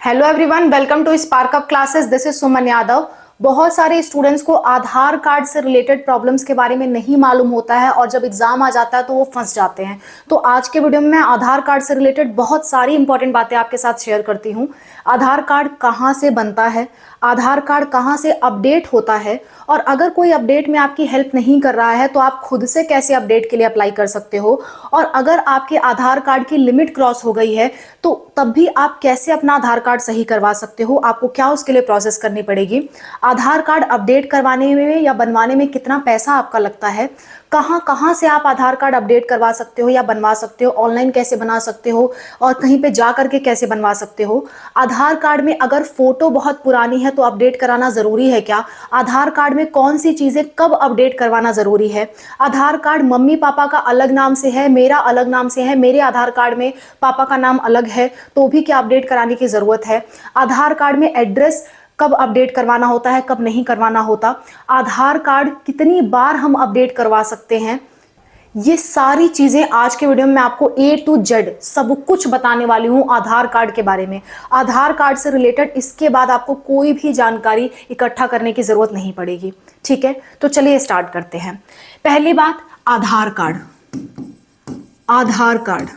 Hello everyone, welcome to spark up classes. This is Suman Yadav. बहुत सारे students को Aadhaar card से रिलेटेड प्रॉब्लम्स के बारे में नहीं मालूम होता है और जब एग्जाम आ जाता है तो वो फंस जाते हैं। तो आज के वीडियो में मैं आधार कार्ड से रिलेटेड बहुत सारी इंपॉर्टेंट बातें आपके साथ शेयर करती हूँ। आधार कार्ड कहाँ से बनता है, आधार कार्ड कहाँ से अपडेट होता है, और अगर कोई अपडेट में आपकी हेल्प नहीं कर रहा है तो आप खुद से कैसे अपडेट के लिए अप्लाई कर सकते हो, और अगर आपके आधार कार्ड की लिमिट क्रॉस हो गई है तो तब भी आप कैसे अपना आधार कार्ड सही करवा सकते हो, आपको क्या उसके लिए प्रोसेस करनी पड़ेगी, आधार कार्ड अपडेट करवाने में या बनवाने में कितना पैसा आपका लगता है, कहाँ कहाँ से आप आधार कार्ड अपडेट करवा सकते हो या बनवा सकते हो, ऑनलाइन कैसे बना सकते हो और कहीं पे जा करके कैसे बनवा सकते हो। आधार कार्ड में अगर फोटो बहुत पुरानी है तो अपडेट कराना ज़रूरी है क्या, आधार कार्ड में कौन सी चीज़ें कब अपडेट करवाना ज़रूरी है, आधार कार्ड मम्मी पापा का अलग नाम से है, मेरा अलग नाम से है, मेरे आधार कार्ड में पापा का नाम अलग है तो भी क्या अपडेट कराने की ज़रूरत है, आधार कार्ड में एड्रेस कब अपडेट करवाना होता है कब नहीं करवाना होता, आधार कार्ड कितनी बार हम अपडेट करवा सकते हैं, ये सारी चीजें आज के वीडियो में मैं आपको A to Z सब कुछ बताने वाली हूं आधार कार्ड के बारे में। आधार कार्ड से रिलेटेड इसके बाद आपको कोई भी जानकारी इकट्ठा करने की जरूरत नहीं पड़ेगी। ठीक है, तो चलिए स्टार्ट करते हैं। पहली बात, आधार कार्ड। आधार कार्ड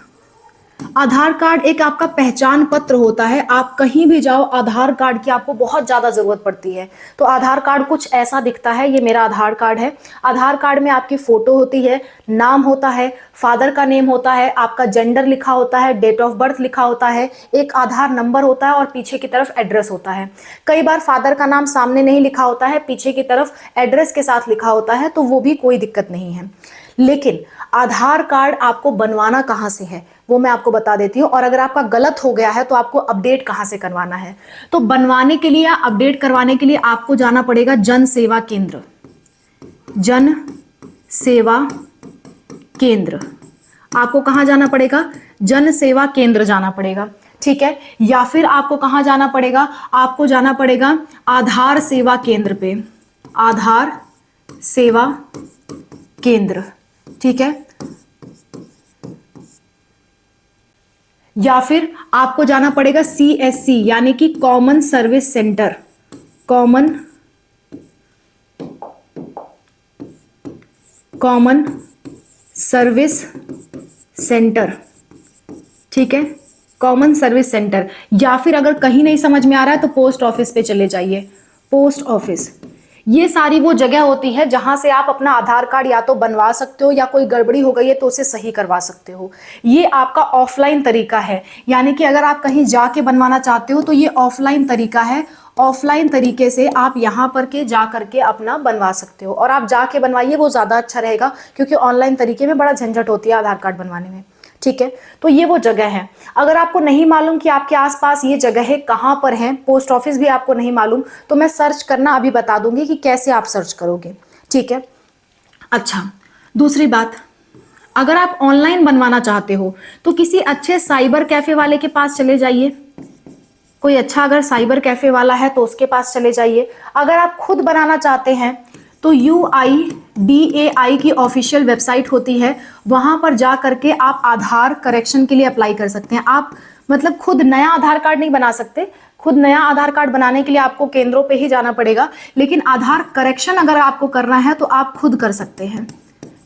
आधार कार्ड एक आपका पहचान पत्र होता है। आप कहीं भी जाओ आधार कार्ड की आपको बहुत ज़्यादा ज़रूरत पड़ती है। तो आधार कार्ड कुछ ऐसा दिखता है। ये मेरा आधार कार्ड है। आधार कार्ड में आपकी फ़ोटो होती है, नाम होता है, फादर का नेम होता है, आपका जेंडर लिखा होता है, डेट ऑफ बर्थ लिखा होता है, एक आधार नंबर होता है और पीछे की तरफ एड्रेस होता है। कई बार फादर का नाम सामने नहीं लिखा होता है, पीछे की तरफ एड्रेस के साथ लिखा होता है, तो वो भी कोई दिक्कत नहीं है। लेकिन आधार कार्ड आपको बनवाना कहाँ से है वो मैं आपको बता देती हूँ, और अगर आपका गलत हो गया है तो आपको अपडेट कहाँ से करवाना है। तो बनवाने के लिए या अपडेट करवाने के लिए आपको जाना पड़ेगा जन सेवा केंद्र। जन सेवा केंद्र आपको कहाँ जाना पड़ेगा? जन सेवा केंद्र जाना पड़ेगा। ठीक है, या फिर आपको कहाँ जाना पड़ेगा? आपको जाना पड़ेगा आधार सेवा केंद्र पे। आधार सेवा केंद्र, ठीक है, या फिर आपको जाना पड़ेगा CSC यानी कि common service centre. Common service centre, ठीक है, कॉमन सर्विस सेंटर। या फिर अगर कहीं नहीं समझ में आ रहा है तो पोस्ट ऑफिस पे चले जाइए। पोस्ट ऑफिस, ये सारी वो जगह होती है जहां से आप अपना आधार कार्ड या तो बनवा सकते हो या कोई गड़बड़ी हो गई है तो उसे सही करवा सकते हो। ये आपका ऑफलाइन तरीका है, यानी कि अगर आप कहीं जाके बनवाना चाहते हो तो ये ऑफलाइन तरीका है। ऑफलाइन तरीके से आप यहाँ पर के जा करके अपना बनवा सकते हो, और आप जाके बनवाइए, वो ज़्यादा अच्छा रहेगा, क्योंकि ऑनलाइन तरीके में बड़ा झंझट होती है आधार कार्ड बनवाने में। ठीक है, तो ये वो जगह है। अगर आपको नहीं मालूम कि आपके आसपास ये जगह है कहाँ पर है, पोस्ट ऑफिस भी आपको नहीं मालूम, तो मैं सर्च करना अभी बता दूंगी कि कैसे आप सर्च करोगे। ठीक है, अच्छा, दूसरी बात, अगर आप ऑनलाइन बनवाना चाहते हो तो किसी अच्छे साइबर कैफे वाले के पास चले जाइए। कोई अच्छा अगर साइबर कैफे वाला है तो उसके पास चले जाइए। अगर आप खुद बनाना चाहते हैं तो UIDAI की ऑफिशियल वेबसाइट होती है, वहां पर जा करके आप आधार करेक्शन के लिए अप्लाई कर सकते हैं। आप मतलब खुद नया आधार कार्ड नहीं बना सकते, खुद नया आधार कार्ड बनाने के लिए आपको केंद्रों पे ही जाना पड़ेगा, लेकिन आधार करेक्शन अगर आपको करना है तो आप खुद कर सकते हैं।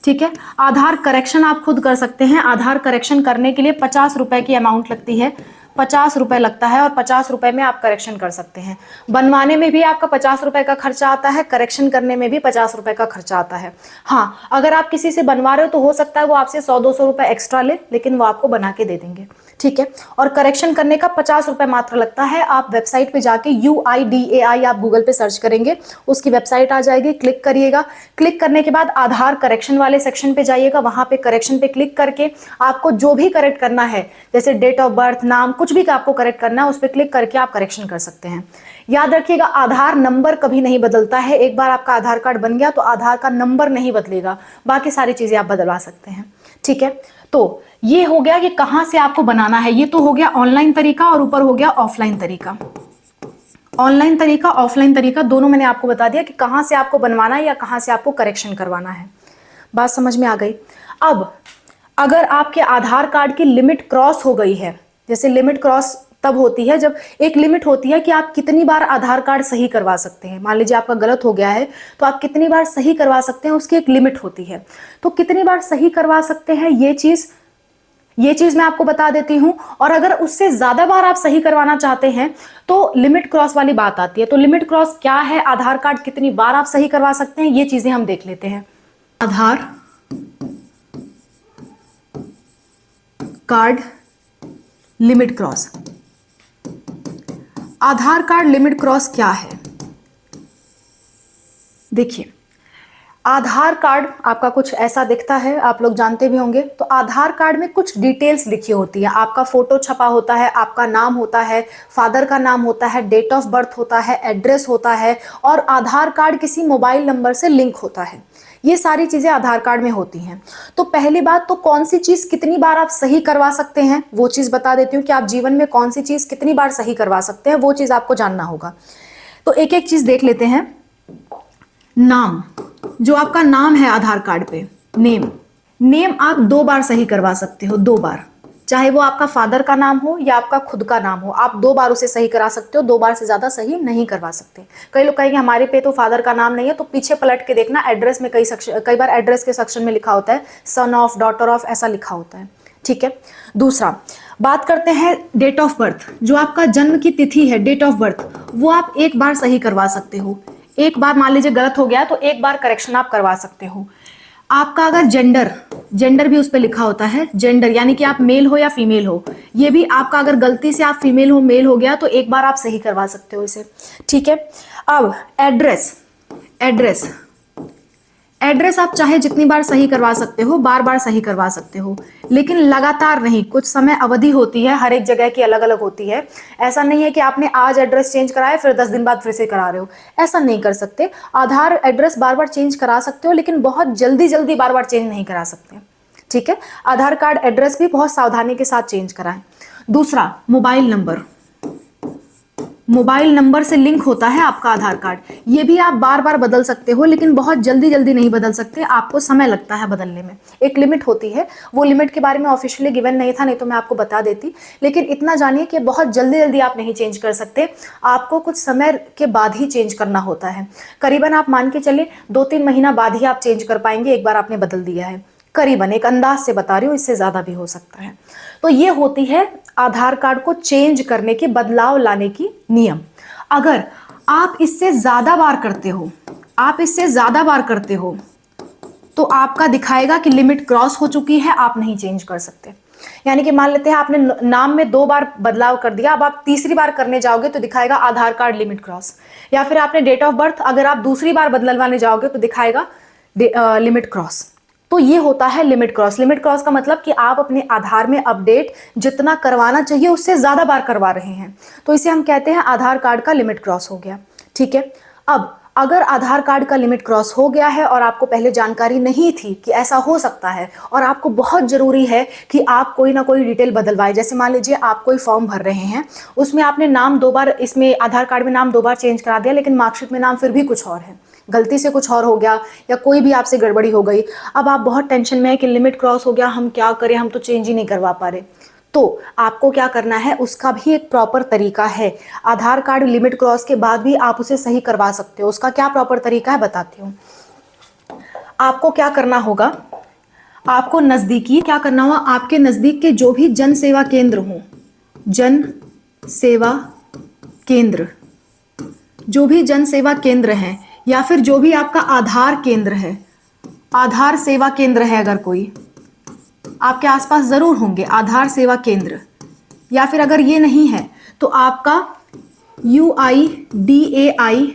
ठीक है, आधार करेक्शन आप खुद कर सकते हैं। आधार करेक्शन करने के लिए 50 रुपए की अमाउंट लगती है, 50 रुपए लगता है, और 50 रुपए में आप करेक्शन कर सकते हैं। बनवाने में भी आपका 50 रुपए का खर्चा आता है, करेक्शन करने में भी 50 रुपए का खर्चा आता है। हाँ, अगर आप किसी से बनवा रहे हो तो हो सकता है वो आपसे 100-200 रुपए एक्स्ट्रा ले, लेकिन वो आपको बना के दे देंगे। ठीक है, और करेक्शन करने का 50 रुपए मात्र लगता है। आप वेबसाइट पे जाके UIDAI आप गूगल पे सर्च करेंगे, उसकी वेबसाइट आ जाएगी, क्लिक करिएगा। क्लिक करने के बाद आधार करेक्शन वाले सेक्शन पे जाइएगा, वहां पे करेक्शन पे क्लिक करके आपको जो भी करेक्ट करना है, जैसे डेट ऑफ बर्थ, नाम, कुछ भी आपको करेक्ट करना है, उस पर क्लिक करके आप करेक्शन कर सकते हैं। याद रखिएगा, आधार नंबर कभी नहीं बदलता है। एक बार आपका आधार कार्ड बन गया तो आधार का नंबर नहीं बदलेगा, बाकी सारी चीजें आप बदलवा सकते हैं। ठीक है, तो ये हो गया कि कहां से आपको बनाना है। ये तो हो गया ऑनलाइन तरीका, और ऊपर हो गया ऑफलाइन तरीका। ऑनलाइन तरीका, ऑफलाइन तरीका दोनों मैंने आपको बता दिया कि कहां से आपको बनवाना है या कहां से आपको करेक्शन करवाना है। बात समझ में आ गई। अब अगर आपके आधार कार्ड की लिमिट क्रॉस हो गई है, जैसे लिमिट क्रॉस तब होती है जब एक लिमिट होती है कि आप कितनी बार आधार कार्ड सही करवा सकते हैं। मान लीजिए आपका गलत हो गया है तो आप कितनी बार सही करवा सकते हैं, उसकी एक लिमिट होती है। तो कितनी बार सही करवा सकते हैं ये चीज मैं आपको बता देती हूं। और अगर उससे ज्यादा बार आप सही करवाना चाहते हैं तो लिमिट क्रॉस वाली बात आती है। तो लिमिट क्रॉस क्या है, आधार कार्ड कितनी बार आप सही करवा सकते हैं, ये चीजें हम देख लेते हैं। आधार कार्ड लिमिट क्रॉस। आधार कार्ड लिमिट क्रॉस क्या है, देखिए आधार कार्ड आपका कुछ ऐसा दिखता है, आप लोग जानते भी होंगे। तो आधार कार्ड में कुछ डिटेल्स लिखी होती है, आपका फोटो छपा होता है, आपका नाम होता है, फादर का नाम होता है, डेट ऑफ बर्थ होता है, एड्रेस होता है, और आधार कार्ड किसी मोबाइल नंबर से लिंक होता है। ये सारी चीजें आधार कार्ड में होती हैं। तो पहली बात तो कौन सी चीज कितनी बार आप सही करवा सकते हैं वो चीज बता देती हूँ कि आप जीवन में कौन सी चीज कितनी बार सही करवा सकते हैं, वो चीज आपको जानना होगा। तो एक एक चीज देख लेते हैं। नाम, जो आपका नाम है आधार कार्ड पे, नेम आप 2 बार सही करवा सकते हो, 2 बार। चाहे वो आपका फादर का नाम हो या आपका खुद का नाम हो, आप 2 बार उसे सही करा सकते हो, 2 बार से ज्यादा सही नहीं करवा सकते। कई लोग कहेंगे हमारे पे तो फादर का नाम नहीं है, तो पीछे पलट के देखना, एड्रेस में कई बार एड्रेस के सेक्शन में लिखा होता है सन ऑफ, डॉटर ऑफ, ऐसा लिखा होता है। ठीक है। दूसरा बात करते हैं डेट ऑफ बर्थ। जो आपका जन्म की तिथि है, डेट ऑफ बर्थ, वो आप 1 बार सही करवा सकते हो। 1 बार मान लीजिए गलत हो गया तो 1 बार करेक्शन आप करवा सकते हो। आपका अगर जेंडर भी उस पर लिखा होता है, जेंडर यानी कि आप मेल हो या फीमेल हो, ये भी आपका अगर गलती से आप फीमेल हो मेल हो गया तो 1 बार आप सही करवा सकते हो इसे। ठीक है। अब एड्रेस आप चाहे जितनी बार सही करवा सकते हो, बार बार सही करवा सकते हो, लेकिन लगातार नहीं। कुछ समय अवधि होती है, हर एक जगह की अलग अलग होती है। ऐसा नहीं है कि आपने आज एड्रेस चेंज कराया फिर 10 दिन बाद फिर से करा रहे हो, ऐसा नहीं कर सकते। आधार एड्रेस बार बार चेंज करा सकते हो, लेकिन बहुत जल्दी बार बार चेंज नहीं करा सकते। ठीक है। आधार कार्ड एड्रेस भी बहुत सावधानी के साथ चेंज कराएं। दूसरा, मोबाइल नंबर से लिंक होता है आपका आधार कार्ड, ये भी आप बार बार बदल सकते हो, लेकिन बहुत जल्दी नहीं बदल सकते, आपको समय लगता है बदलने में। एक लिमिट होती है, वो लिमिट के बारे में ऑफिशियली गिवन नहीं था, नहीं तो मैं आपको बता देती। लेकिन इतना जानिए कि बहुत जल्दी आप नहीं चेंज कर सकते, आपको कुछ समय के बाद ही चेंज करना होता है। करीबन आप मान के चलिए 2-3 महीना बाद ही आप चेंज कर पाएंगे, एक बार आपने बदल दिया है। करीबन, एक अंदाज से बता रही हूँ, इससे ज्यादा भी हो सकता है। तो ये होती है आधार कार्ड को चेंज करने की, बदलाव लाने की नियम। अगर आप इससे ज्यादा बार करते हो तो आपका दिखाएगा कि लिमिट क्रॉस हो चुकी है, आप नहीं चेंज कर सकते। यानी कि मान लेते हैं आपने नाम में 2 बार बदलाव कर दिया, अब आप तीसरी बार करने जाओगे तो दिखाएगा आधार कार्ड लिमिट क्रॉस। या फिर आपने डेट ऑफ बर्थ अगर आप दूसरी बार बदलवाने जाओगे तो दिखाएगा लिमिट क्रॉस। तो ये होता है लिमिट क्रॉस। लिमिट क्रॉस का मतलब कि आप अपने आधार में अपडेट जितना करवाना चाहिए उससे ज्यादा बार करवा रहे हैं, तो इसे हम कहते हैं आधार कार्ड का लिमिट क्रॉस हो गया। ठीक है। अब अगर आधार कार्ड का लिमिट क्रॉस हो गया है और आपको पहले जानकारी नहीं थी कि ऐसा हो सकता है, और आपको बहुत जरूरी है कि आप कोई ना कोई डिटेल बदलवाए। जैसे मान लीजिए आप कोई फॉर्म भर रहे हैं, उसमें आपने नाम 2 बार, इसमें आधार कार्ड में नाम 2 बार चेंज करा दिया, लेकिन मार्कशीट में नाम फिर भी कुछ और है, गलती से कुछ और हो गया या कोई भी आपसे गड़बड़ी हो गई। अब आप बहुत टेंशन में है कि लिमिट क्रॉस हो गया, हम क्या करें, हम तो चेंज ही नहीं करवा पा रहे। तो आपको क्या करना है, उसका भी एक प्रॉपर तरीका है। आधार कार्ड लिमिट क्रॉस के बाद भी आप उसे सही करवा सकते हो। उसका क्या प्रॉपर तरीका है बताती हूँ। आपको क्या करना होगा, आपको क्या करना होगा, आपके नजदीक के जो भी जन सेवा केंद्र हो, जन सेवा केंद्र हैं, या फिर जो भी आपका आधार केंद्र है, आधार सेवा केंद्र है, अगर कोई आपके आसपास जरूर होंगे आधार सेवा केंद्र, या फिर अगर ये नहीं है तो आपका UIDAI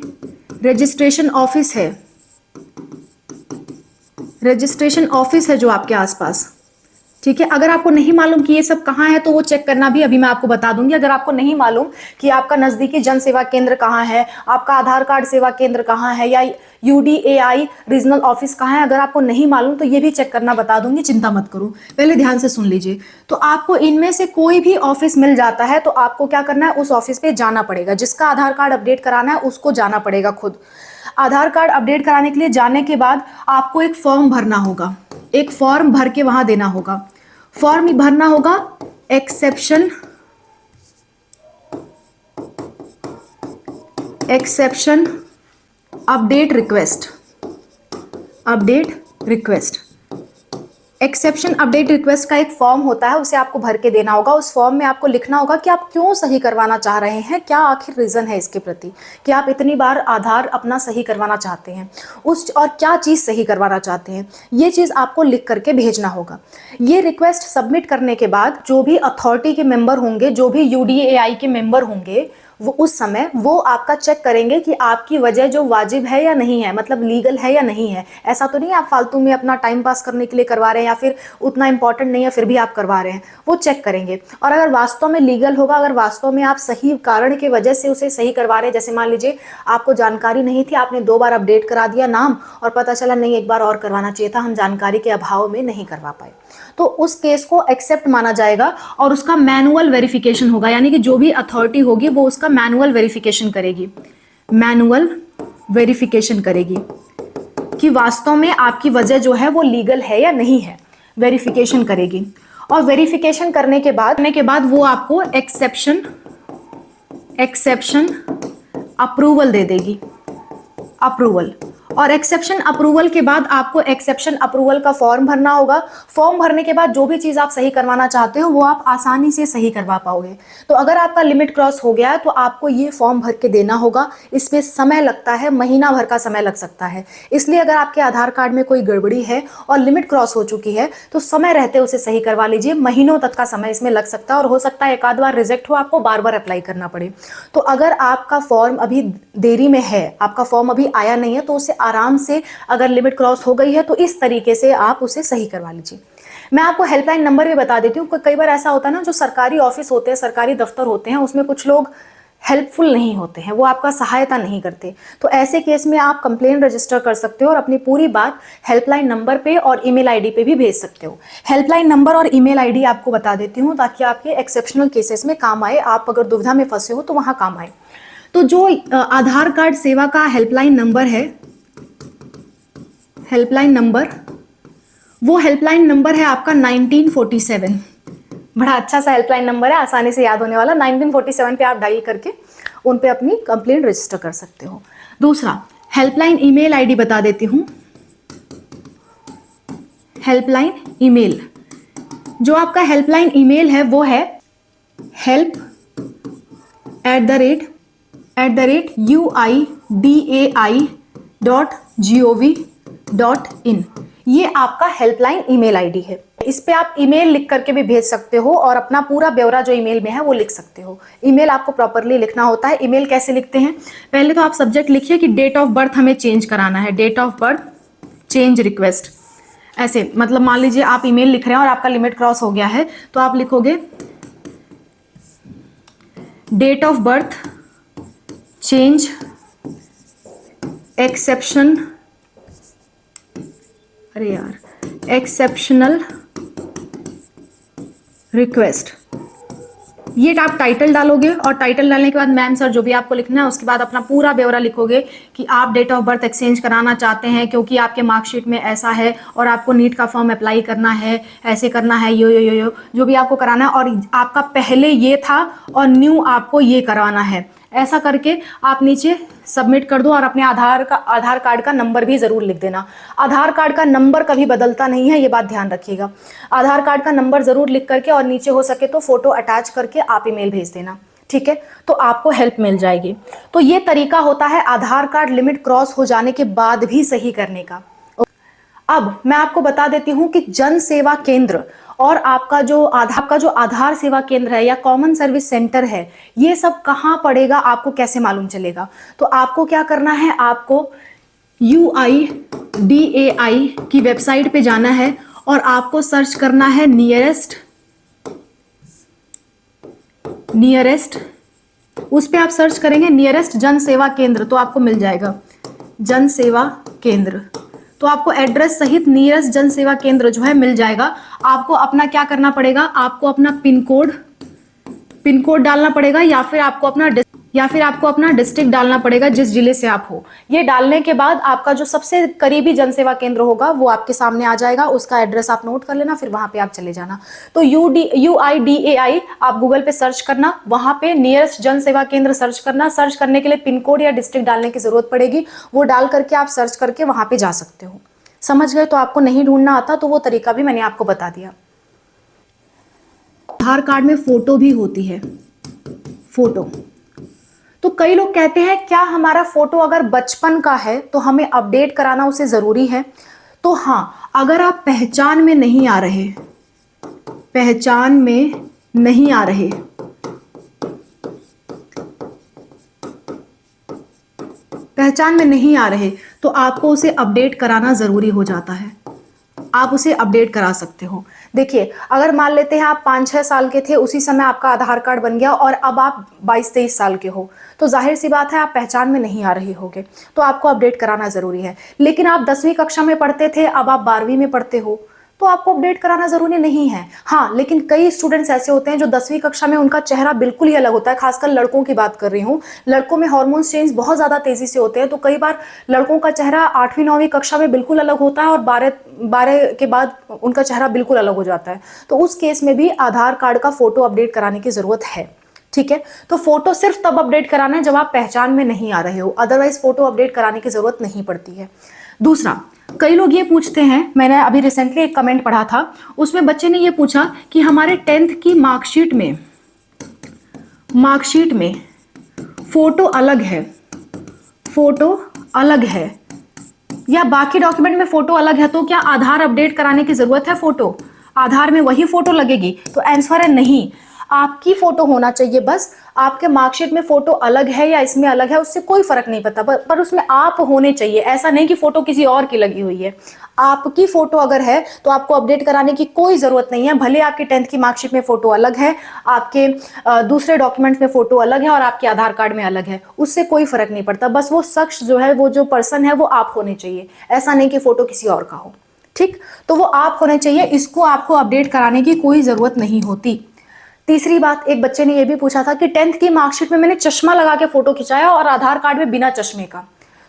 रजिस्ट्रेशन ऑफिस है जो आपके आसपास। ठीक है। अगर आपको नहीं मालूम कि ये सब कहाँ है तो वो चेक करना भी अभी मैं आपको बता दूंगी। अगर आपको नहीं मालूम कि आपका नजदीकी जन सेवा केंद्र कहाँ है, आपका आधार कार्ड सेवा केंद्र कहाँ है, या UDAI रीजनल ऑफिस कहाँ है, अगर आपको नहीं मालूम तो ये भी चेक करना बता दूंगी, चिंता मत करो। पहले ध्यान से सुन लीजिए। तो आपको इनमें से कोई भी ऑफिस मिल जाता है तो आपको क्या करना है, उस ऑफिस पे जाना पड़ेगा। जिसका आधार कार्ड अपडेट कराना है उसको जाना पड़ेगा खुद। आधार कार्ड अपडेट कराने के लिए जाने के बाद आपको एक फॉर्म भरना होगा, एक फॉर्म भर के वहां देना होगा। फॉर्म भरना होगा exception exception update request, exception update request का एक फॉर्म होता है, उसे आपको भर के देना होगा। उस फॉर्म में आपको लिखना होगा कि आप क्यों सही करवाना चाह रहे हैं, क्या आखिर रीज़न है इसके प्रति कि आप इतनी बार आधार अपना सही करवाना चाहते हैं, और क्या चीज़ सही करवाना चाहते हैं, ये चीज़ आपको लिख करके भेजना होगा। ये रिक्वेस्ट सबमिट करने के बाद जो भी अथॉरिटी के मेंबर होंगे, जो भी UDAI के मेंबर होंगे, वो उस समय वो आपका चेक करेंगे कि आपकी वजह जो वाजिब है या नहीं है, मतलब लीगल है या नहीं है। ऐसा तो नहीं आप फालतू में अपना टाइम पास करने के लिए करवा रहे हैं या फिर उतना इंपॉर्टेंट नहीं है फिर भी आप करवा रहे हैं, वो चेक करेंगे। और अगर वास्तव में लीगल होगा, अगर वास्तव में आप सही कारण की वजह से उसे सही करवा रहे हैं, जैसे मान लीजिए आपको जानकारी नहीं थी, आपने 2 बार अपडेट करा दिया नाम और पता चला नहीं एक बार और करवाना चाहिए था, हम जानकारी के अभाव में नहीं करवा पाए, तो उस केस को एक्सेप्ट माना जाएगा और उसका मैनुअल वेरिफिकेशन होगा। यानी कि जो भी अथॉरिटी होगी वो उसका मैनुअल वेरिफिकेशन करेगी कि वास्तव में आपकी वजह जो है वो लीगल है या नहीं है, वेरिफिकेशन करेगी। और वेरिफिकेशन करने के बाद वो आपको एक्सेप्शन अप्रूवल दे देगी, अप्रूवल। और एक्सेप्शन अप्रूवल के बाद आपको एक्सेप्शन अप्रूवल का फॉर्म भरना होगा। फॉर्म भरने के बाद जो भी चीज़ आप सही करवाना चाहते हो वो आप आसानी से सही करवा पाओगे। तो अगर आपका लिमिट क्रॉस हो गया है तो आपको ये फॉर्म भर के देना होगा। इसमें समय लगता है, महीना भर का समय लग सकता है। इसलिए अगर आपके आधार कार्ड में कोई गड़बड़ी है और लिमिट क्रॉस हो चुकी है तो समय रहते उसे सही करवा लीजिए। महीनों तक का समय इसमें लग सकता है और हो सकता है एक आध बार रिजेक्ट हो, आपको बार बार अप्लाई करना पड़े। तो अगर आपका फॉर्म अभी देरी में है, आपका फॉर्म अभी आया नहीं है, तो उसे आराम से, अगर लिमिट क्रॉस हो गई है तो इस तरीके से आप उसे सही करवा लीजिए। मैं आपको हेल्पलाइन नंबर भी बता देती हूँ। कई बार ऐसा होता है ना, जो सरकारी ऑफिस होते हैं, सरकारी दफ्तर होते हैं, उसमें कुछ लोग हेल्पफुल नहीं होते हैं, वो आपका सहायता नहीं करते। तो ऐसे केस में आप कंप्लेन रजिस्टर कर सकते हो और अपनी पूरी बात हेल्पलाइन नंबर पे और ईमेल आईडी पे भी भेज सकते हो। हेल्पलाइन नंबर और ईमेल आईडी आपको बता देती हूँ ताकि आपके एक्सेप्शनल केसेस में काम आए, आप अगर दुविधा में फंसे हो तो वहाँ काम आए। तो जो आधार कार्ड सेवा का हेल्पलाइन नंबर है, हेल्पलाइन नंबर, वो हेल्पलाइन नंबर है आपका 1947। बड़ा अच्छा सा हेल्पलाइन नंबर है, आसानी से याद होने वाला। 1947 पे आप डायल करके उन पे अपनी कंप्लेंट रजिस्टर कर सकते हो। दूसरा, हेल्पलाइन ईमेल आईडी बता देती हूँ। हेल्पलाइन ईमेल, जो आपका हेल्पलाइन ईमेल है वो है help@uidai.gov.in। ये आपका हेल्पलाइन ईमेल आईडी है। इस पे आप ईमेल लिख करके भी भेज सकते हो और अपना पूरा ब्यौरा जो ईमेल में है वो लिख सकते हो। ईमेल आपको प्रॉपरली लिखना होता है। ईमेल कैसे लिखते हैं, पहले तो आप सब्जेक्ट लिखिए कि डेट ऑफ बर्थ हमें चेंज कराना है, date of birth change request. ऐसे, मतलब मान लीजिए आप ईमेल लिख रहे हैं और आपका लिमिट क्रॉस हो गया है तो आप लिखोगे date of birth change exception, अरे यार, एक्सेप्शनल रिक्वेस्ट। ये आप टाइटल डालोगे और टाइटल डालने के बाद मैम सर जो भी आपको लिखना है उसके बाद अपना पूरा ब्यौरा लिखोगे कि आप डेट ऑफ बर्थ एक्सचेंज कराना चाहते हैं क्योंकि आपके मार्कशीट में ऐसा है और आपको नीट का फॉर्म अप्लाई करना है, ऐसे करना है, यो जो भी आपको कराना है, और आपका पहले ये था और न्यू आपको ये करवाना है। ऐसा करके आप नीचे सबमिट कर दो और अपने आधार कार्ड का नंबर भी ज़रूर लिख देना। आधार कार्ड का नंबर कभी बदलता नहीं है, ये बात ध्यान रखिएगा। आधार कार्ड का नंबर ज़रूर लिख करके और नीचे हो सके तो फोटो अटैच करके आप ईमेल भेज देना, ठीक है? तो आपको हेल्प मिल जाएगी। तो ये तरीका होता है आधार कार्ड लिमिट क्रॉस हो जाने के बाद भी सही करने का। अब मैं आपको बता देती हूँ कि जन सेवा केंद्र और आपका जो आधार सेवा केंद्र है या कॉमन सर्विस सेंटर है, ये सब कहाँ पड़ेगा, आपको कैसे मालूम चलेगा? तो आपको क्या करना है, आपको UIDAI की वेबसाइट पे जाना है और आपको सर्च करना है नियरेस्ट, उस पे आप सर्च करेंगे नियरेस्ट जन सेवा केंद्र तो आपको मिल जाएगा जन सेवा केंद्र। तो आपको एड्रेस सहित नियरेस्ट जन सेवा केंद्र जो है मिल जाएगा। आपको अपना क्या करना पड़ेगा, आपको अपना पिन कोड डालना पड़ेगा या फिर आपको अपना या फिर आपको अपना डिस्ट्रिक्ट डालना पड़ेगा जिस जिले से आप हो। ये डालने के बाद आपका जो सबसे करीबी जनसेवा केंद्र होगा वो आपके सामने आ जाएगा, उसका एड्रेस आप नोट कर लेना, फिर वहां पे आप चले जाना। तो UIDAI आप गूगल पे सर्च करना, वहां पे नियरेस्ट जन सेवा केंद्र सर्च करना। सर्च करने के लिए पिन कोड या डिस्ट्रिक्ट डालने की जरूरत पड़ेगी, वो डाल करके आप सर्च करके वहां पे जा सकते हो। समझ गए? तो आपको नहीं ढूंढना आता तो वो तरीका भी मैंने आपको बता दिया। आधार कार्ड में फोटो भी होती है, फोटो। तो कई लोग कहते हैं क्या हमारा फोटो अगर बचपन का है तो हमें अपडेट कराना उसे जरूरी है? तो हाँ, अगर आप पहचान में नहीं आ रहे, पहचान में नहीं आ रहे, पहचान में नहीं आ रहे तो आपको उसे अपडेट कराना जरूरी हो जाता है। आप उसे अपडेट करा सकते हो। देखिए, अगर मान लेते हैं आप 5-6 साल के थे, उसी समय आपका आधार कार्ड बन गया और अब आप 22-23 साल के हो, तो जाहिर सी बात है आप पहचान में नहीं आ रहे होगे, तो आपको अपडेट कराना जरूरी है। लेकिन आप 10वीं कक्षा में पढ़ते थे, अब आप 12वीं में पढ़ते हो, तो आपको अपडेट कराना जरूरी नहीं है। हाँ, लेकिन कई स्टूडेंट्स ऐसे होते हैं जो 10वीं कक्षा में उनका चेहरा बिल्कुल ही अलग होता है, खासकर लड़कों की बात कर रही हूँ। लड़कों में हार्मोन्स चेंज बहुत ज्यादा तेजी से होते हैं, तो कई बार लड़कों का चेहरा 8वीं-9वीं कक्षा में बिल्कुल अलग होता है और 12 के बाद उनका चेहरा बिल्कुल अलग हो जाता है। तो उस केस में भी आधार कार्ड का फोटो अपडेट कराने की जरूरत है। ठीक है, तो फोटो सिर्फ तब अपडेट कराना है जब आप पहचान में नहीं आ रहे हो, अदरवाइज फोटो अपडेट कराने की जरूरत नहीं पड़ती है। दूसरा, कई लोग ये पूछते हैं, मैंने अभी रिसेंटली एक कमेंट पढ़ा था, उसमें बच्चे ने ये पूछा कि हमारे 10th की मार्कशीट में फोटो अलग है, फोटो अलग है, या बाकी डॉक्यूमेंट में फोटो अलग है, तो क्या आधार अपडेट कराने की जरूरत है? फोटो आधार में वही फोटो लगेगी? तो आंसर है नहीं, आपकी फोटो होना चाहिए बस। आपके मार्कशीट में फोटो अलग है या इसमें अलग है उससे कोई फर्क नहीं पड़ता, पर उसमें आप होने चाहिए। ऐसा नहीं कि फोटो किसी और की लगी हुई है। आपकी फोटो अगर है तो आपको अपडेट कराने की कोई जरूरत नहीं है, भले आपकी 10th की मार्कशीट में फोटो अलग है, आपके दूसरे डॉक्यूमेंट्स में फोटो अलग है और आपके आधार कार्ड में अलग है, उससे कोई फर्क नहीं पड़ता। बस वो शख्स जो है, वो जो पर्सन है, वो आप होने चाहिए। ऐसा नहीं कि फोटो किसी और का हो। ठीक, तो वो आप होने चाहिए, इसको आपको अपडेट कराने की कोई जरूरत नहीं होती। तीसरी बात, एक बच्चे ने यह भी पूछा था कि 10th की मार्कशीट में मैंने चश्मा लगा के फोटो खिंचाया और आधार कार्ड में बिना चश्मे का,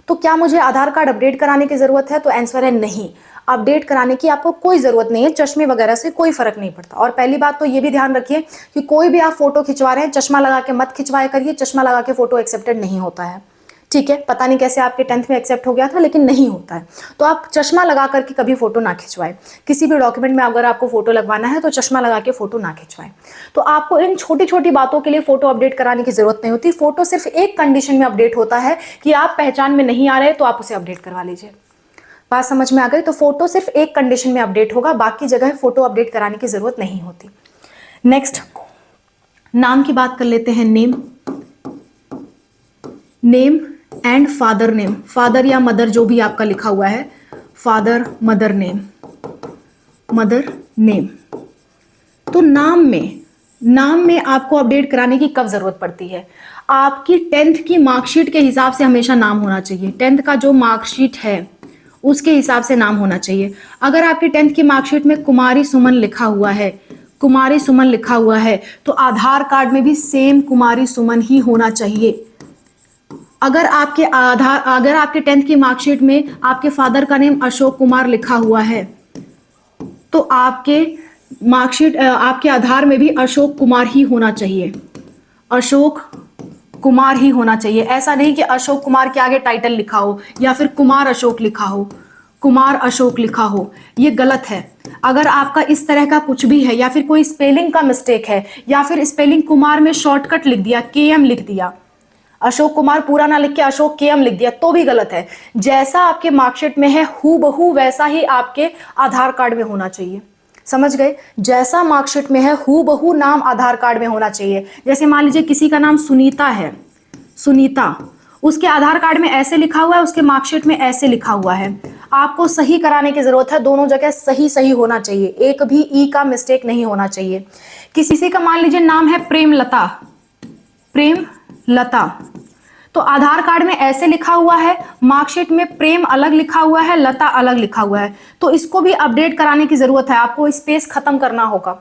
तो क्या मुझे आधार कार्ड अपडेट कराने की जरूरत है? तो आंसर है नहीं, अपडेट कराने की आपको कोई जरूरत नहीं है, चश्मे वगैरह से कोई फर्क नहीं पड़ता। और पहली बात तो ये भी ध्यान रखिए कि कोई भी आप फोटो खिंचवा रहे हैं, चश्मा लगा के मत खिंचवाया करिए। चश्मा लगा के फोटो एक्सेप्टेड नहीं होता है। ठीक है, पता नहीं कैसे आपके 10th में एक्सेप्ट हो गया था, लेकिन नहीं होता है। तो आप चश्मा लगा करके कभी फोटो ना खिंचवाएं। किसी भी डॉक्यूमेंट में अगर आपको फोटो लगवाना है तो चश्मा लगा के फोटो ना खिंचवाएं। तो आपको इन छोटी छोटी बातों के लिए फोटो अपडेट कराने की जरूरत नहीं होती। फोटो सिर्फ एक कंडीशन में अपडेट होता है कि आप पहचान में नहीं आ रहे, तो आप उसे अपडेट करवा लीजिए। बात समझ में आ गई? तो फोटो सिर्फ एक कंडीशन में अपडेट होगा, बाकी जगह फोटो अपडेट कराने की जरूरत नहीं होती। नेक्स्ट, नाम की बात कर लेते हैं। Name and father name, father या मदर जो भी आपका लिखा हुआ है, father mother name, mother name. तो नाम में आपको अपडेट कराने की कब जरूरत पड़ती है? आपकी 10th की मार्कशीट के हिसाब से हमेशा नाम होना चाहिए। 10th का जो मार्कशीट है उसके हिसाब से नाम होना चाहिए। अगर आपकी 10th की मार्कशीट में कुमारी सुमन लिखा हुआ है, कुमारी सुमन लिखा हुआ है, तो आधार कार्ड में भी सेम कुमारी सुमन ही होना चाहिए। अगर आपके 10th की मार्कशीट में आपके फादर का नेम अशोक कुमार लिखा हुआ है, तो आपके मार्कशीट, आपके आधार में भी अशोक कुमार ही होना चाहिए। अशोक कुमार ही होना चाहिए। ऐसा नहीं कि अशोक कुमार के आगे टाइटल लिखा हो या फिर कुमार अशोक लिखा हो, कुमार अशोक लिखा हो, ये गलत है। अगर आपका इस तरह का कुछ भी है या फिर कोई स्पेलिंग का मिस्टेक है या फिर स्पेलिंग कुमार में शॉर्टकट लिख दिया, KM लिख दिया, अशोक कुमार पूरा ना लिख के अशोक KM लिख दिया, तो भी गलत है। जैसा आपके मार्कशीट में है हूबहू वैसा ही आपके आधार कार्ड में होना चाहिए। समझ गए? जैसा मार्कशीट में है हूबहू नाम आधार कार्ड में होना चाहिए। जैसे मान लीजिए किसी का नाम सुनीता है, सुनीता, उसके आधार कार्ड में ऐसे लिखा हुआ है, उसके मार्कशीट में ऐसे लिखा हुआ है। आपको सही कराने की जरूरत है, दोनों जगह सही सही होना चाहिए, एक भी ई का मिस्टेक नहीं होना चाहिए। किसी का मान लीजिए नाम है प्रेमलता, प्रेमलता, तो आधार कार्ड में ऐसे लिखा हुआ है, मार्कशीट में प्रेम अलग लिखा हुआ है, लता अलग लिखा हुआ है, तो इसको भी अपडेट कराने की जरूरत है। आपको स्पेस खत्म करना होगा।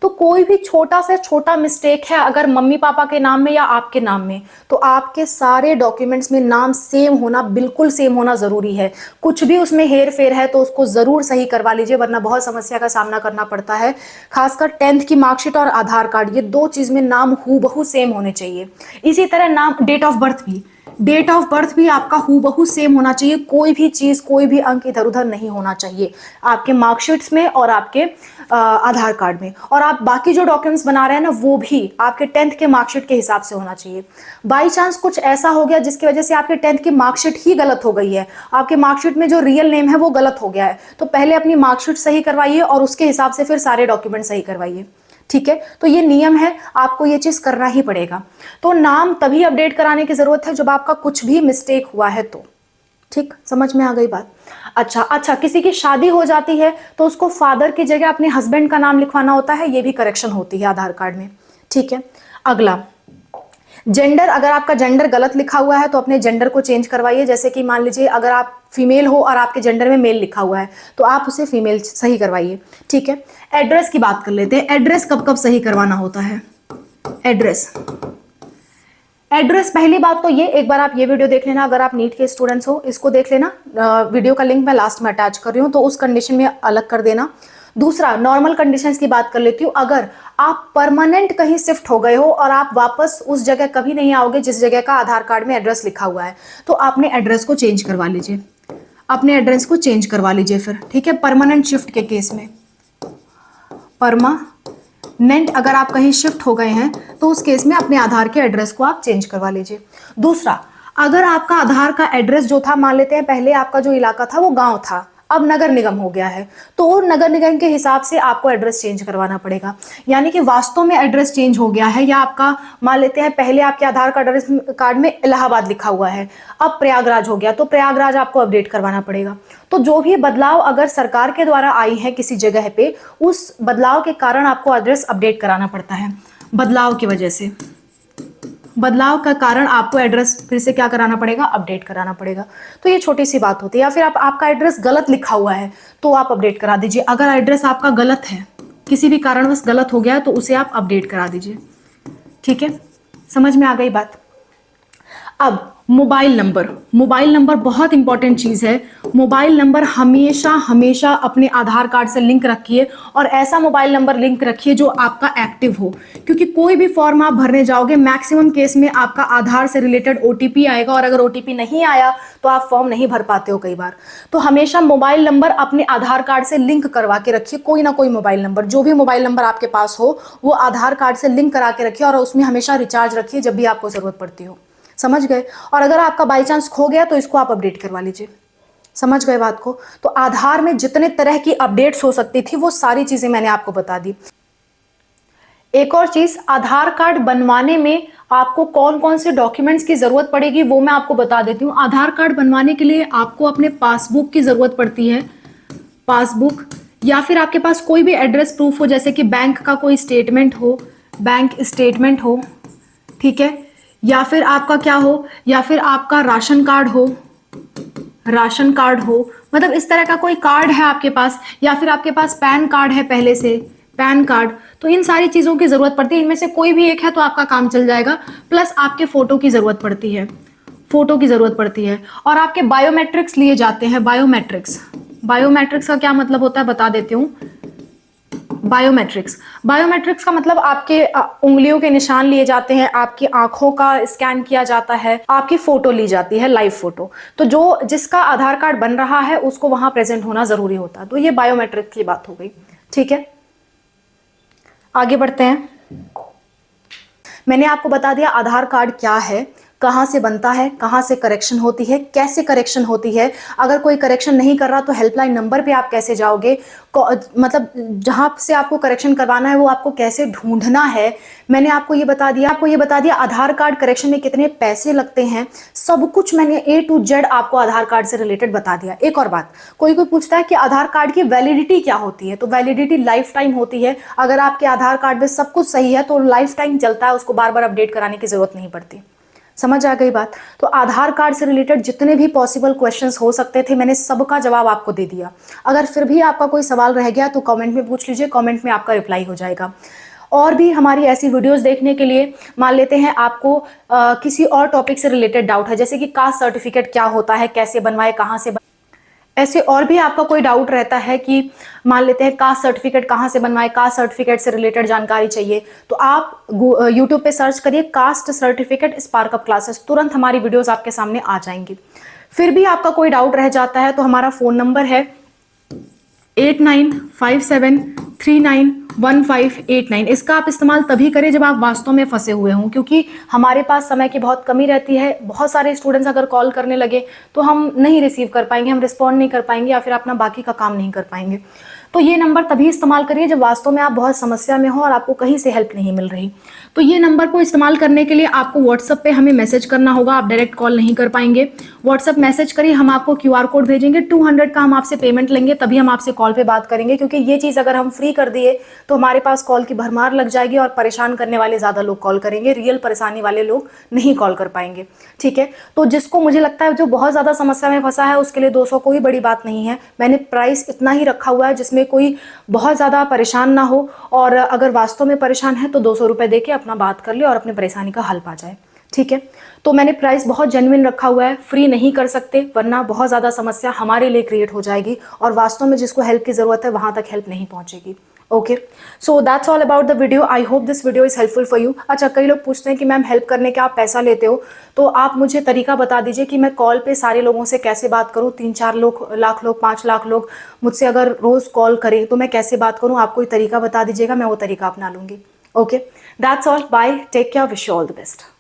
तो कोई भी छोटा से छोटा मिस्टेक है अगर मम्मी पापा के नाम में या आपके नाम में, तो आपके सारे डॉक्यूमेंट्स में नाम सेम होना, बिल्कुल सेम होना जरूरी है। कुछ भी उसमें हेर फेर है तो उसको जरूर सही करवा लीजिए, वरना बहुत समस्या का सामना करना पड़ता है। खासकर 10th की मार्कशीट और आधार कार्ड, ये दो चीज में नाम हूबहू सेम होने चाहिए। इसी तरह नाम, डेट ऑफ बर्थ भी आपका हूबहू सेम होना चाहिए। कोई भी चीज, कोई भी अंक इधर उधर नहीं होना चाहिए आपके मार्कशीट्स में और आपके आधार कार्ड में। और आप बाकी जो डॉक्यूमेंट्स बना रहे हैं ना, वो भी आपके 10th के मार्कशीट के हिसाब से होना चाहिए। बाई चांस कुछ ऐसा हो गया जिसकी वजह से आपके 10th की मार्कशीट ही गलत हो गई है, आपके मार्कशीट में जो रियल नेम है वो गलत हो गया है, तो पहले अपनी मार्कशीट सही करवाइए और उसके हिसाब से फिर सारे डॉक्यूमेंट सही करवाइए। ठीक है, तो ये नियम है, आपको ये चीज करना ही पड़ेगा। तो नाम तभी अपडेट कराने की जरूरत है जब आपका कुछ भी मिस्टेक हुआ है तो। ठीक, समझ में आ गई बात? अच्छा, किसी की शादी हो जाती है तो उसको फादर की जगह अपने हस्बैंड का नाम लिखवाना होता है, ये भी करेक्शन होती है आधार कार्ड में। ठीक है, अगला जेंडर, अगर आपका जेंडर गलत लिखा हुआ है तो अपने जेंडर को चेंज करवाइए। जैसे कि मान लीजिए अगर आप फीमेल हो और आपके जेंडर में मेल लिखा हुआ है तो आप उसे फीमेल सही करवाइए। ठीक है, एड्रेस की बात कर लेते हैं। एड्रेस कब कब सही करवाना होता है? एड्रेस पहली बात तो ये, एक बार आप ये वीडियो देख लेना, अगर आप नीट के स्टूडेंट्स हो इसको देख लेना, वीडियो का लिंक मैं लास्ट में अटैच कर रही हूँ, तो उस कंडीशन में अलग कर देना। दूसरा, नॉर्मल कंडीशंस की बात कर लेती हूँ। अगर आप परमानेंट कहीं शिफ्ट हो गए हो और आप वापस उस जगह कभी नहीं आओगे जिस जगह का आधार कार्ड में एड्रेस लिखा हुआ है, तो आपने एड्रेस को चेंज करवा लीजिए, अपने एड्रेस को चेंज करवा लीजिए फिर। ठीक है, परमानेंट शिफ्ट के केस में, परमानेंट अगर आप कहीं शिफ्ट हो गए हैं तो उस केस में अपने आधार के एड्रेस को आप चेंज करवा लीजिए। दूसरा, अगर आपका आधार का एड्रेस जो था, मान लेते हैं पहले आपका जो इलाका था वो गांव था, अब नगर निगम हो गया है, तो नगर निगम के हिसाब से आपको एड्रेस चेंज करवाना पड़ेगा। यानी कि वास्तव में एड्रेस चेंज हो गया है, या आपका मान लेते हैं पहले आपके आधार कार्ड में इलाहाबाद लिखा हुआ है, अब प्रयागराज हो गया, तो प्रयागराज आपको अपडेट करवाना पड़ेगा। तो जो भी बदलाव अगर सरकार के द्वारा आई है किसी जगह पे, उस बदलाव के कारण आपको एड्रेस अपडेट कराना पड़ता है। बदलाव की वजह से, बदलाव का कारण आपको एड्रेस फिर से क्या कराना पड़ेगा? अपडेट कराना पड़ेगा। तो ये छोटी सी बात होती है। या फिर आपका एड्रेस गलत लिखा हुआ है तो आप अपडेट करा दीजिए। अगर एड्रेस आपका गलत है, किसी भी कारणवश गलत हो गया है, तो उसे आप अपडेट करा दीजिए। ठीक है, समझ में आ गई बात? अब मोबाइल नंबर बहुत इंपॉर्टेंट चीज है। मोबाइल नंबर हमेशा अपने आधार कार्ड से लिंक रखिए, और ऐसा मोबाइल नंबर लिंक रखिए जो आपका एक्टिव हो, क्योंकि कोई भी फॉर्म आप भरने जाओगे, मैक्सिमम केस में आपका आधार से रिलेटेड ओटीपी आएगा, और अगर ओटीपी नहीं आया तो आप फॉर्म नहीं भर पाते हो कई बार। तो हमेशा मोबाइल नंबर अपने आधार कार्ड से लिंक करवा के रखिए। कोई ना कोई मोबाइल नंबर, जो भी मोबाइल नंबर आपके पास हो, वो आधार कार्ड से लिंक करा के रखिए, और उसमें हमेशा रिचार्ज रखिए जब भी आपको जरूरत पड़ती हो। समझ गए? और अगर आपका बाई चांस खो गया तो इसको आप अपडेट करवा लीजिए। समझ गए बात को? तो आधार में जितने तरह की अपडेट्स हो सकती थी वो सारी चीजें मैंने आपको बता दी। एक और चीज, आधार कार्ड बनवाने में आपको कौन कौन से डॉक्यूमेंट्स की जरूरत पड़ेगी वो मैं आपको बता देती हूँ। आधार कार्ड बनवाने के लिए आपको अपने पासबुक की जरूरत पड़ती है, पासबुक, या फिर आपके पास कोई भी एड्रेस प्रूफ हो, जैसे कि बैंक का कोई स्टेटमेंट हो, बैंक स्टेटमेंट हो। ठीक है, या फिर आपका क्या हो, या फिर आपका राशन कार्ड हो, राशन कार्ड हो, मतलब इस तरह का कोई कार्ड है आपके पास, या फिर आपके पास पैन कार्ड है पहले से, पैन कार्ड। तो इन सारी चीजों की जरूरत पड़ती है, इनमें से कोई भी एक है तो आपका काम चल जाएगा। प्लस आपके फोटो की जरूरत पड़ती है, फोटो की जरूरत पड़ती है, और आपके बायोमेट्रिक्स लिए जाते हैं। बायोमेट्रिक्स का क्या मतलब होता है बता देती हूँ। बायोमेट्रिक्स का मतलब आपके उंगलियों के निशान लिए जाते हैं, आपकी आंखों का स्कैन किया जाता है, आपकी फोटो ली जाती है, लाइव फोटो। तो जो जिसका आधार कार्ड बन रहा है उसको वहां प्रेजेंट होना जरूरी होता है। तो ये बायोमेट्रिक की बात हो गई। ठीक है, आगे बढ़ते हैं। मैंने आपको बता दिया आधार कार्ड क्या है, कहाँ से बनता है, कहाँ से करेक्शन होती है, कैसे करेक्शन होती है। अगर कोई करेक्शन नहीं कर रहा तो हेल्पलाइन नंबर पे आप कैसे जाओगे, मतलब जहाँ से आपको करेक्शन करवाना है वो आपको कैसे ढूंढना है, मैंने आपको ये बता दिया। आधार कार्ड करेक्शन में कितने पैसे लगते हैं, सब कुछ मैंने A to Z आपको आधार कार्ड से रिलेटेड बता दिया। एक और बात, कोई पूछता है कि आधार कार्ड की वैलिडिटी क्या होती है, तो वैलिडिटी लाइफ टाइम होती है। अगर आपके आधार कार्ड में सब कुछ सही है तो लाइफ टाइम चलता है, उसको बार बार अपडेट कराने की जरूरत नहीं पड़ती। समझ आ गई बात। तो आधार कार्ड से रिलेटेड जितने भी पॉसिबल क्वेश्चंस हो सकते थे मैंने सबका जवाब आपको दे दिया। अगर फिर भी आपका कोई सवाल रह गया तो कमेंट में पूछ लीजिए, कमेंट में आपका रिप्लाई हो जाएगा। और भी हमारी ऐसी वीडियोस देखने के लिए, मान लेते हैं आपको किसी और टॉपिक से रिलेटेड डाउट है, जैसे कि कास्ट सर्टिफिकेट क्या होता है, कैसे बनवाए, कहाँ से ऐसे और भी आपका कोई डाउट रहता है कि मान लेते हैं कास्ट सर्टिफिकेट कहाँ से बनवाए, कास्ट सर्टिफिकेट से रिलेटेड जानकारी चाहिए, तो आप यूट्यूब पे सर्च करिए कास्ट सर्टिफिकेट स्पार्कअप क्लासेस, तुरंत हमारी वीडियोस आपके सामने आ जाएंगी। फिर भी आपका कोई डाउट रह जाता है तो हमारा फ़ोन नंबर है 8957391589। इसका आप इस्तेमाल तभी करें जब आप वास्तव में फंसे हुए हों, क्योंकि हमारे पास समय की बहुत कमी रहती है। बहुत सारे स्टूडेंट्स अगर कॉल करने लगे तो हम नहीं रिसीव कर पाएंगे, हम रिस्पॉन्ड नहीं कर पाएंगे या फिर अपना बाकी का काम नहीं कर पाएंगे। तो ये नंबर तभी इस्तेमाल करिए जब वास्तव में आप बहुत समस्या में हो और आपको कहीं से हेल्प नहीं मिल रही। तो ये नंबर को इस्तेमाल करने के लिए आपको व्हाट्सएप पे हमें मैसेज करना होगा, आप डायरेक्ट कॉल नहीं कर पाएंगे। व्हाट्सएप मैसेज करिए, हम आपको QR कोड भेजेंगे, 200 का हम आपसे पेमेंट लेंगे, तभी हम आपसे कॉल पे बात करेंगे, क्योंकि ये चीज़ अगर हम फ्री कर दिए तो हमारे पास कॉल की भरमार लग जाएगी और परेशान करने वाले ज़्यादा लोग कॉल करेंगे, रियल परेशानी वाले लोग नहीं कॉल कर पाएंगे। ठीक है, तो जिसको मुझे लगता है जो बहुत ज़्यादा समस्या में फंसा है उसके लिए 200 कोई बड़ी बात नहीं है। मैंने प्राइस इतना ही रखा हुआ है जिसमें कोई बहुत ज़्यादा परेशान ना हो, और अगर वास्तव में परेशान है तो 200 रुपये दे के अपना बात कर ले और अपनी परेशानी का हल पा जाए। ठीक है, तो मैंने प्राइस बहुत जेन्युइन रखा हुआ है, फ्री नहीं कर सकते वरना बहुत ज़्यादा समस्या हमारे लिए क्रिएट हो जाएगी और वास्तव में जिसको हेल्प की ज़रूरत है वहाँ तक हेल्प नहीं पहुँचेगी। Okay, so that's all about the video. I hope this video is helpful for you. अच्छा, कई लोग पूछते हैं कि मैम हेल्प करने के आप पैसा लेते हो, तो आप मुझे तरीका बता दीजिए कि मैं कॉल पे सारे लोगों से कैसे बात करूँ। 3-4 लाख लोग 5 लाख लोग मुझसे अगर रोज़ कॉल करें तो मैं कैसे बात करूँ, आप कोई तरीका बता दीजिएगा, मैं वो तरीका अपना लूँगी। Okay, that's all, bye, take care, wish you all the best.